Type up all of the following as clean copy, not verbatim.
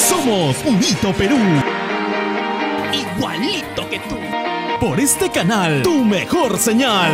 Somos Unito Perú. Igualito que tú. Por este canal, tu mejor señal.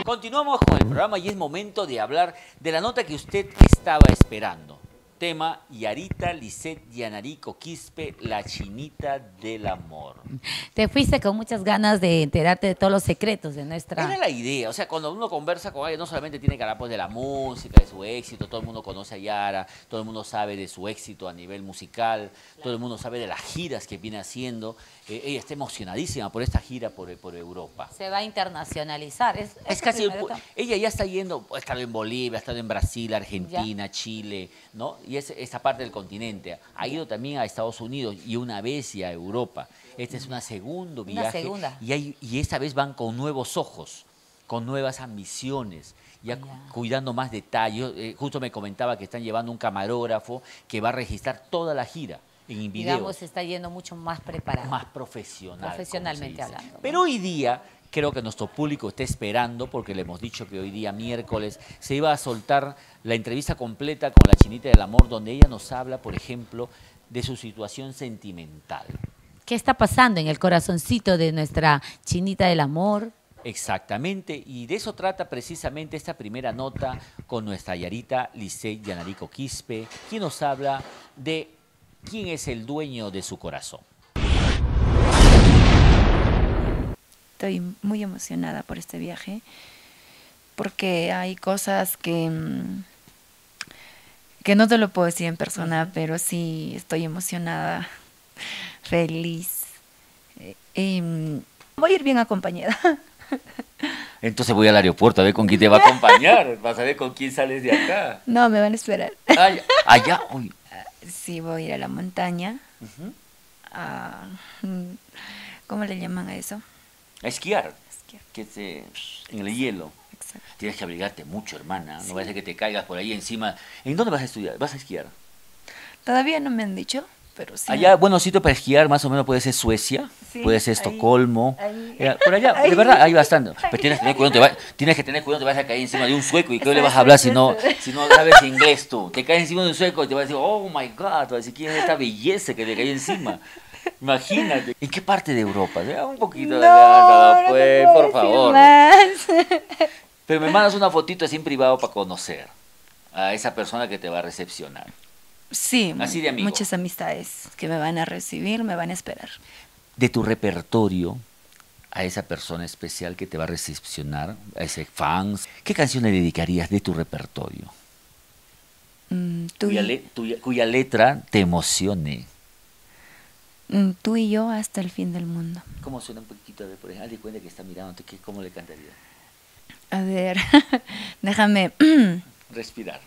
Continuamos con el programa y es momento de hablar de la nota que usted estaba esperando. Tema: Yarita Lisset Yanarico Quispe, la chinita del amor. Te fuiste con muchas ganas de enterarte de todos los secretos de nuestra... Era la idea, o sea, cuando uno conversa con alguien, no solamente tiene que hablar pues, de la música, de su éxito, todo el mundo conoce a Yara, todo el mundo sabe de su éxito a nivel musical, todo el mundo sabe de las giras que viene haciendo. Ella está emocionadísima por esta gira por Europa. Se va a internacionalizar. Es casi, ella ya está yendo, ha estado en Bolivia, ha estado en Brasil, Argentina, Chile, ¿no? Y es esta parte del continente. Ha ido también a Estados Unidos y una vez y a Europa. Este es un segundo viaje. Y esta vez van con nuevos ojos, con nuevas ambiciones, ya cuidando más detalles. Justo me comentaba que están llevando un camarógrafo que va a registrar toda la gira en video. Digamos, se está yendo mucho más preparado. Más profesional. Profesionalmente hablando. Pero hoy día creo que nuestro público está esperando, porque le hemos dicho que hoy día, miércoles, se iba a soltar la entrevista completa con la Chinita del Amor, donde ella nos habla, por ejemplo, de su situación sentimental. ¿Qué está pasando en el corazoncito de nuestra Chinita del Amor? Exactamente, y de eso trata precisamente esta primera nota con nuestra Yarita Lisset Yanarico Quispe, quien nos habla de quién es el dueño de su corazón. Estoy muy emocionada por este viaje porque hay cosas que no te lo puedo decir en persona, pero sí estoy emocionada, feliz. Voy a ir bien acompañada. Entonces voy al aeropuerto a ver con quién te va a acompañar, vas a ver con quién sales de acá. No, me van a esperar. Allá. Uy. Sí, voy a ir a la montaña. ¿Cómo le llaman a eso? A esquiar. Esquiar. En el hielo. Exacto. Tienes que abrigarte mucho, hermana. No Sí. vaya a ser que te caigas por ahí encima. ¿En dónde vas a estudiar? ¿Vas a esquiar? Todavía no me han dicho, pero sí. Allá, bueno, sitio para esquiar, más o menos puede ser Suecia, Sí, puede ser Estocolmo. ahí. Por allá, de verdad, hay bastante. Pero tienes que tener cuidado, tienes que tener cuidado, te vas a caer encima de un sueco. ¿Y qué le vas a hablar si no sabes inglés tú? Te caes encima de un sueco y te vas a decir, oh my God, te vas a decir, ¿quién es esta belleza que te cayó encima? Imagínate. ¿En qué parte de Europa? Un poquito de acá, pues, por favor. Pero me mandas una fotito así en privado para conocer a esa persona que te va a recepcionar. Sí, Así de amigo. muchas amistades que me van a recibir, me van a esperar. De tu repertorio, a esa persona especial que te va a recepcionar, a ese fans, ¿qué canción le dedicarías de tu repertorio? Cuya letra te emocione. Tú y yo hasta el fin del mundo. ¿Cómo suena un poquito? A ver, por ejemplo, hazle cuenta que está mirándote, ¿cómo le cantaría? A ver, déjame. Respirar.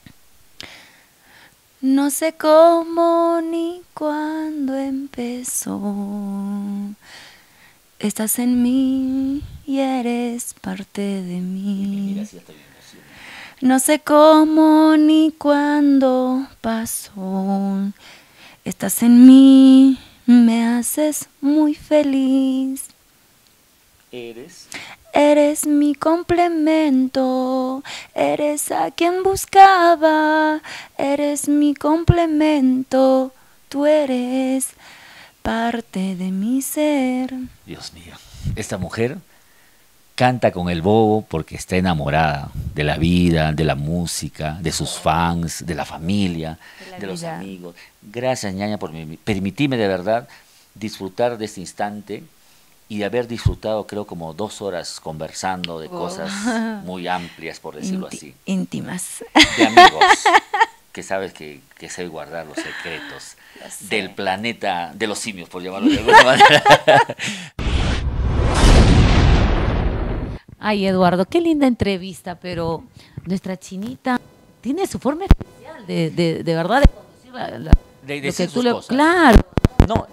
No sé cómo ni cuándo empezó. Estás en mí y eres parte de mí. Mira, sí, estoy emocionado. No sé cómo ni cuándo pasó. Estás en mí, me haces muy feliz. Eres mi complemento, eres a quien buscaba, eres mi complemento, tú eres parte de mi ser. Dios mío, esta mujer canta con el bobo porque está enamorada de la vida, de la música, de sus fans, de la familia, de los amigos. Gracias, ñaña, por permitirme de verdad disfrutar de este instante y de haber disfrutado, creo, como 2 horas conversando de cosas muy amplias, por decirlo así. Íntimas. De amigos, que sabes que sé guardar los secretos del planeta de los simios, por llamarlo de alguna manera. Ay, Eduardo, qué linda entrevista, pero nuestra Chinita tiene su forma especial de verdad de conducir De lo decir que tú sus le... cosas. Claro. No,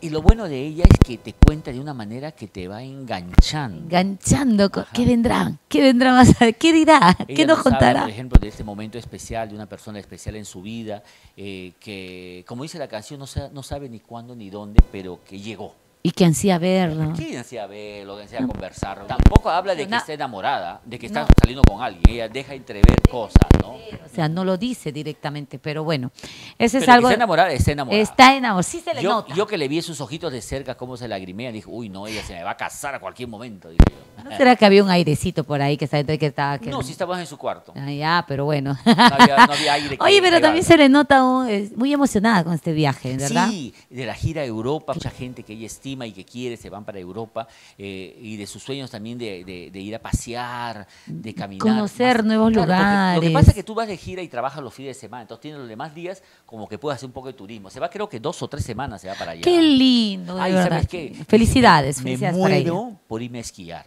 y lo bueno de ella es que te cuenta de una manera que te va enganchando. Enganchando. ¿Qué vendrá? ¿Qué vendrá más? ¿Qué dirá? Ella ¿Qué nos habla, contará? por ejemplo, de este momento especial, de una persona especial en su vida, que, como dice la canción, no sabe ni cuándo ni dónde, pero que llegó. Y que ansía verlo. Sí, ansía verlo, que ansía conversar. Tampoco habla de que No. esté enamorada, de que está No. saliendo con alguien. Ella deja entrever cosas, ¿no? O sea, no lo dice directamente, pero bueno, ese es Pero algo... que está enamorada, está enamorada. Está enamorado, sí se le Yo, nota. yo que le vi sus ojitos de cerca, cómo se lagrimean, dije, uy, no, ella se me va a casar a cualquier momento, dije yo. ¿No será que había un airecito por ahí que estaba... Que No, sí estabas en su cuarto. Ah, ya, pero bueno. No había aire. Oye, pero que también se le nota muy emocionada con este viaje, ¿verdad? Sí, de la gira a Europa, mucha gente que ella estima y que quiere se van para Europa, y de sus sueños también de ir a pasear, de caminar. Conocer nuevos Claro, porque lugares. Lo que pasa es que tú vas de gira y trabajas los fines de semana, entonces tienes los demás días como que puedes hacer un poco de turismo. Se va, creo que 2 o 3 semanas se va para allá. Qué lindo, de Ay, verdad. ¿sabes qué? Felicidades, Me felicidades para ella. muero por irme a esquiar.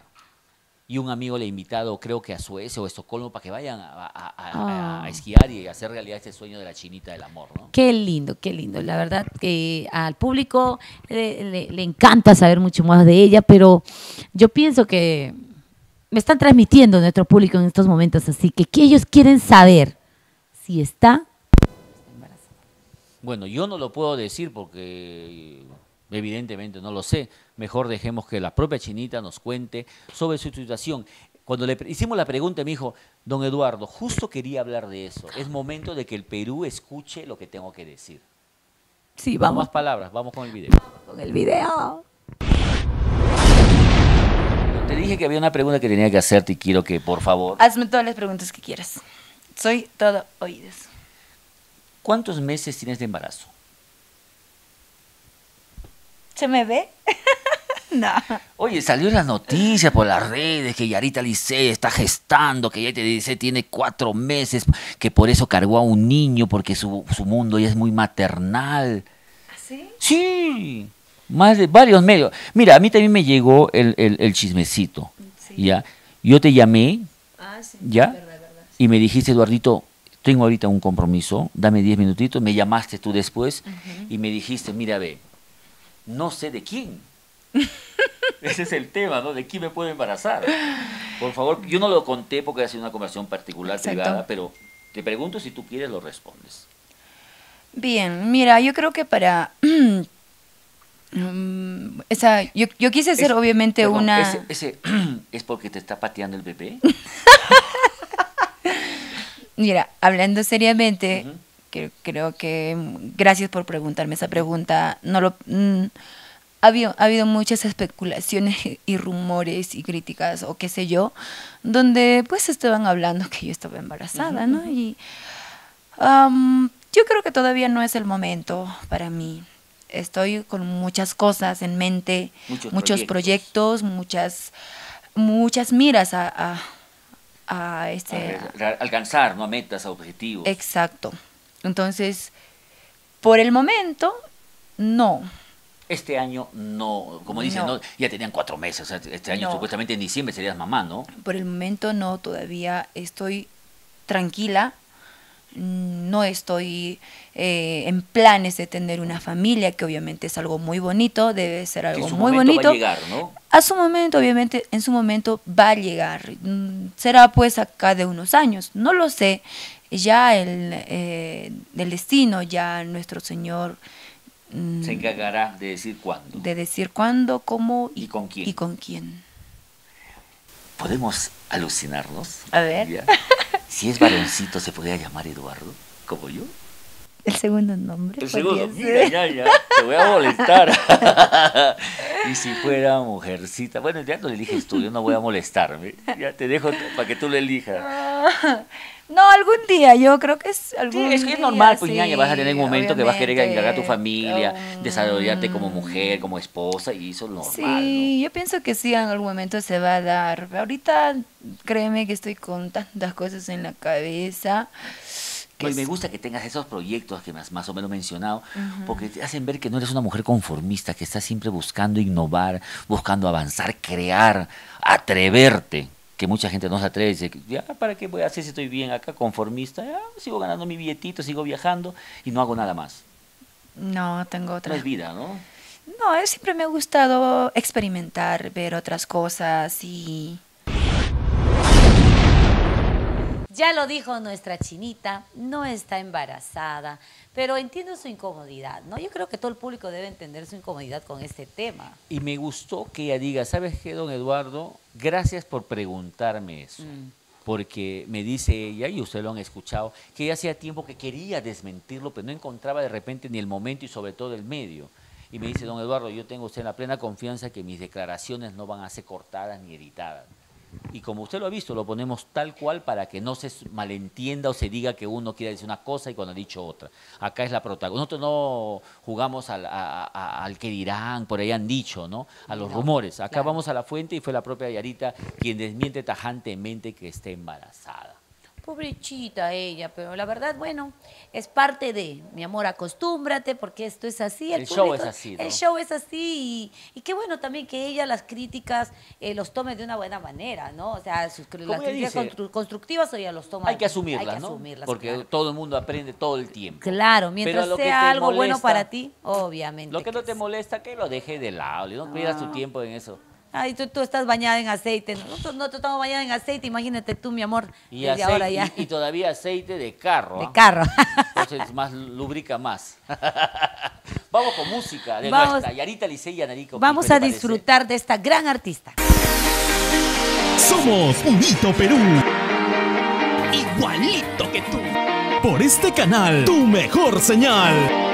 Y un amigo le ha invitado, creo que a Suecia o a Estocolmo, para que vayan a esquiar y hacer realidad este sueño de la chinita del amor, ¿no? Qué lindo, qué lindo. La verdad que al público le encanta saber mucho más de ella, pero yo pienso que me están transmitiendo nuestro público en estos momentos, así que ellos quieren saber si está embarazada. Bueno, yo no lo puedo decir porque evidentemente no lo sé. Mejor dejemos que la propia chinita nos cuente sobre su situación. Cuando le hicimos la pregunta, me dijo, don Eduardo, justo quería hablar de eso. Es momento de que el Perú escuche lo que tengo que decir. Sí, No vamos más palabras, vamos con el video. con el video. Te dije que había una pregunta que tenía que hacerte y quiero que, por favor, Hazme todas las preguntas que quieras. Soy todo oídos. ¿cuántos meses tienes de embarazo? ¿Se me ve? No. Oye, salió en las noticias por las redes que Yarita Licey está gestando, que Yarita Licey tiene 4 meses, que por eso cargó a un niño, porque su mundo ya es muy maternal. ¿Así? Sí, más de varios medios. Mira, a mí también me llegó el chismecito, Sí. ¿ya? Yo te llamé, Ah, sí. ¿ya? Verdad. Y me dijiste, Eduardito, tengo ahorita un compromiso, dame 10 minutitos. Me llamaste tú después y me dijiste, mira, ve, no sé de quién. Ese es el tema, ¿no? ¿De quién me puedo embarazar? Por favor, yo no lo conté porque ha sido una conversación particular, Exacto. privada, pero te pregunto si tú quieres, lo respondes. Bien, mira, yo creo que para... yo quise hacer obviamente Perdón, una... Ese ¿es porque te está pateando el bebé? Mira, hablando seriamente, Ujú. creo que gracias por preguntarme esa pregunta. Ha habido muchas especulaciones y rumores y críticas o qué sé yo, donde pues estaban hablando que yo estaba embarazada, ¿no? Y yo creo que todavía no es el momento para mí. Estoy con muchas cosas en mente, muchos proyectos, muchas miras a Alcanzar, ¿no? Metas, objetivos. Exacto. Entonces, por el momento, no. Este año no, como dicen, No. ¿no? Ya tenían 4 meses, o sea, este año No. supuestamente en diciembre serías mamá, ¿no? Por el momento no, todavía estoy tranquila. No estoy en planes de tener una familia, que obviamente es algo muy bonito, debe ser Que algo su muy momento bonito. va a llegar, ¿no? A su momento, obviamente, en su momento va a llegar. Será pues acá de unos años, no lo sé. Ya el destino, ya nuestro Señor Se encargará de decir cuándo. de decir cuándo, cómo ¿Y con quién? y con quién. ¿Podemos alucinarnos? A ver. ¿Ya? Si es varoncito, ¿se podría llamar Eduardo? ¿Como yo? El segundo nombre. El podría segundo, ser. mira, ya, te voy a molestar. Y si fuera mujercita, bueno, ya no le eliges tú, yo no voy a molestarme. Ya te dejo para que tú lo elijas. No, algún día, yo creo que es algún Sí, es que es día, normal, pues sí, ñaña, vas a tener un momento que vas a querer obviamente. encargar a tu familia, desarrollarte como mujer, como esposa, y eso es normal, Sí, yo pienso que sí, en algún momento se va a dar. Ahorita, créeme que estoy con tantas cosas en la cabeza. ¿no? Y me gusta que tengas esos proyectos que más o menos mencionado, porque te hacen ver que no eres una mujer conformista, que estás siempre buscando innovar, buscando avanzar, crear, atreverte. Que mucha gente no se atreve y dice, ya, ¿para qué voy a hacer si estoy bien acá, conformista? Ya, sigo ganando mi billetito, sigo viajando y no hago nada más. No, tengo No otra. es vida, ¿no? No, siempre me ha gustado experimentar, ver otras cosas y... Ya lo dijo nuestra Chinita, no está embarazada, pero entiendo su incomodidad, ¿no? Yo creo que todo el público debe entender su incomodidad con este tema. Y me gustó que ella diga, ¿sabes qué, don Eduardo? Gracias por preguntarme eso. Porque me dice ella, y ustedes lo han escuchado, que ella hacía tiempo que quería desmentirlo, pero no encontraba de repente ni el momento y sobre todo el medio. Y me dice, don Eduardo, yo tengo usted la plena confianza que mis declaraciones no van a ser cortadas ni editadas. Y como usted lo ha visto, lo ponemos tal cual para que no se malentienda o se diga que uno quiere decir una cosa y cuando ha dicho otra. Acá es la protagonista. Nosotros no jugamos al que dirán, por ahí han dicho, ¿no? A los rumores. Acá vamos a la fuente y fue la propia Yarita quien desmiente tajantemente que esté embarazada. Pobrecita ella, pero la verdad, bueno, es parte de, mi amor, acostúmbrate, porque esto es así. El show es así, ¿no? El show es así, y qué bueno también que ella las críticas los tome de una buena manera, ¿no? O sea, las críticas constructivas ella los toma. Hay que asumirlas, ¿no? Porque claro. Todo el mundo aprende todo el tiempo. Claro, mientras sea algo molesta, bueno para ti, obviamente. Lo que no te molesta, que lo dejes de lado, no pierdas tu tiempo en eso. Ay, tú estás bañada en aceite. Nosotros no estamos bañadas en aceite, imagínate tú, mi amor, y desde aceite, ahora ya. Y todavía aceite de carro. De carro. Entonces más lubrica más. Vamos con música de nuestra Yarita Licey Yanarico. Vamos a disfrutar de esta gran artista. Somos Unito Perú. Igualito que tú. Por este canal, tu mejor señal.